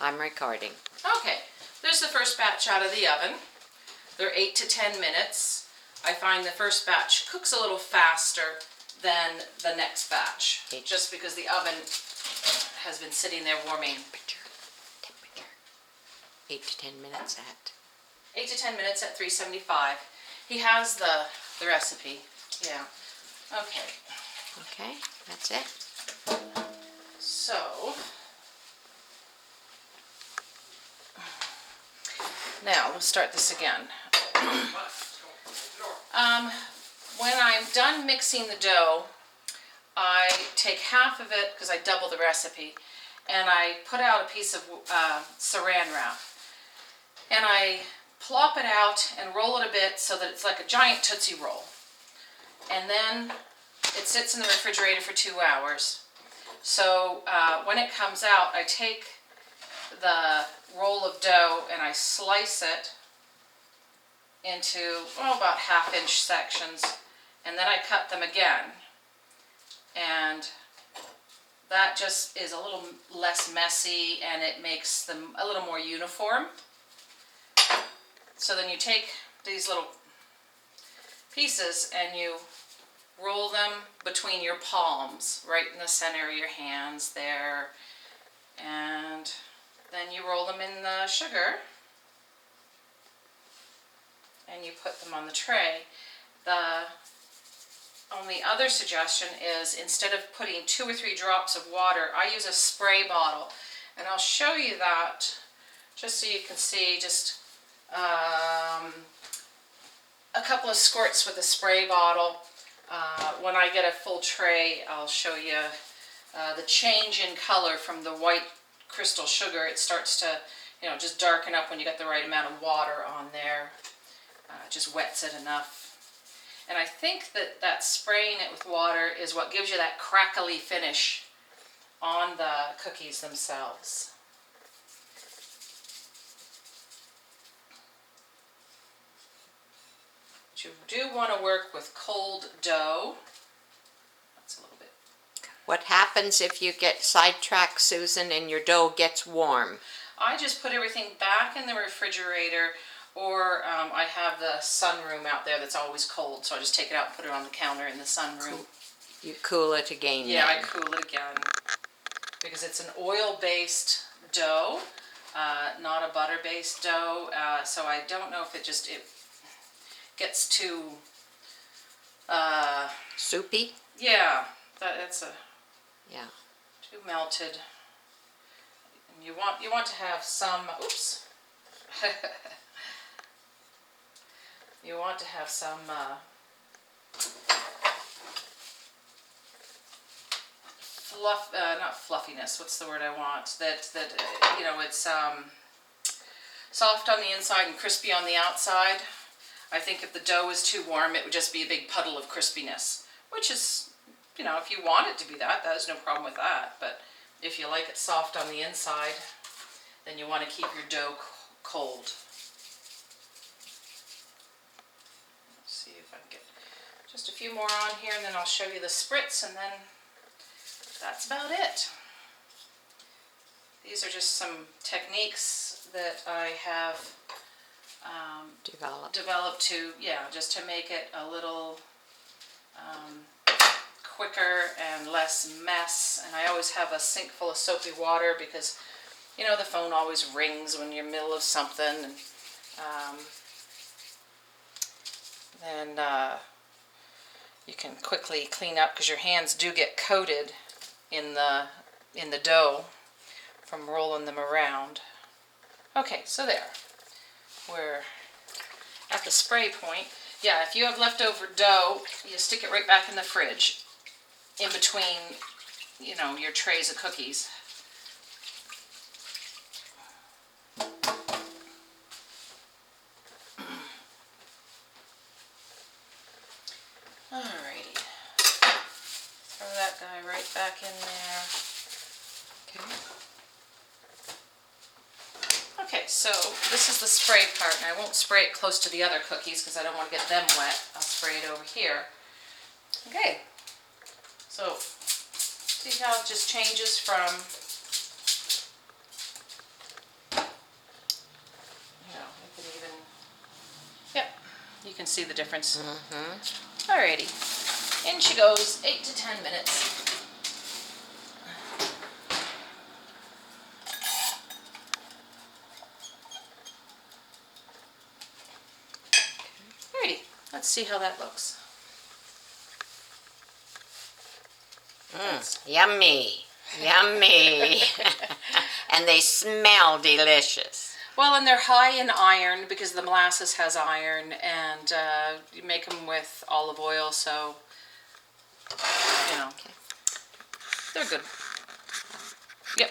I'm recording. Okay, there's the first batch out of the oven. They're 8 to 10 minutes. I find the first batch cooks a little faster than the next batch, just because the oven has been sitting there warming. Temperature. 8 to 10 minutes at? 8 to 10 minutes at 375. He has the recipe. Yeah. Okay. Okay, that's it. So, now let's start this again. When I'm done mixing the dough, I take half of it, because I double the recipe, and I put out a piece of saran wrap. And I plop it out and roll it a bit so that it's like a giant Tootsie Roll. And then it sits in the refrigerator for 2 hours. So when it comes out, I take the roll of dough and I slice it into about 1/2 inch sections, and then I cut them again. And that just is a little less messy, and it makes them a little more uniform. So then you take these little pieces and you roll them between your palms, right in the center of your hands there. And then you roll them in the sugar and you put them on the tray. The only other suggestion is, instead of putting 2 or 3 drops of water, I use a spray bottle. And I'll show you that just so you can see just a couple of squirts with a spray bottle. When I get a full tray, I'll show you the change in color from the white crystal sugar. It starts to, just darken up when you get the right amount of water on there. Just wets it enough. And I think that spraying it with water is what gives you that crackly finish on the cookies themselves. But you do want to work with cold dough. That's a little bit. What happens if you get sidetracked, Susan, and your dough gets warm? I just put everything back in the refrigerator, or I have the sunroom out there that's always cold, so I just take it out and put it on the counter in the sunroom. You cool it again? Yeah, then. I cool it again, because it's an oil-based dough, not a butter-based dough, so I don't know if it gets too soupy? Yeah, that's yeah, too melted. And you want to have some, oops. You want to have some fluff, not fluffiness, what's the word I want? That it's soft on the inside and crispy on the outside. I think if the dough is too warm, it would just be a big puddle of crispiness, which is, if you want it to be that, there's no problem with that. But if you like it soft on the inside, then you want to keep your dough cold. See if I can get just a few more on here, and then I'll show you the spritz, and then that's about it. These are just some techniques that I have developed to, just to make it a little quicker and less mess. And I always have a sink full of soapy water, because the phone always rings when you're in the middle of something, and then you can quickly clean up, because your hands do get coated in the dough from rolling them around. Okay, so there. We're at the spray point. Yeah, if you have leftover dough, you stick it right back in the fridge in between, your trays of cookies. Alrighty. Throw that guy right back in there. Okay. Okay, so this is the spray part, and I won't spray it close to the other cookies because I don't want to get them wet. I'll spray it over here. Okay, so see how it just changes from can see the difference. Alrighty. In she goes, 8 to 10 minutes. Alrighty, let's see how that looks. Yummy. Yummy. And they smell delicious. Well, and they're high in iron because the molasses has iron, and you make them with olive oil, so, you know, they're good. Yep.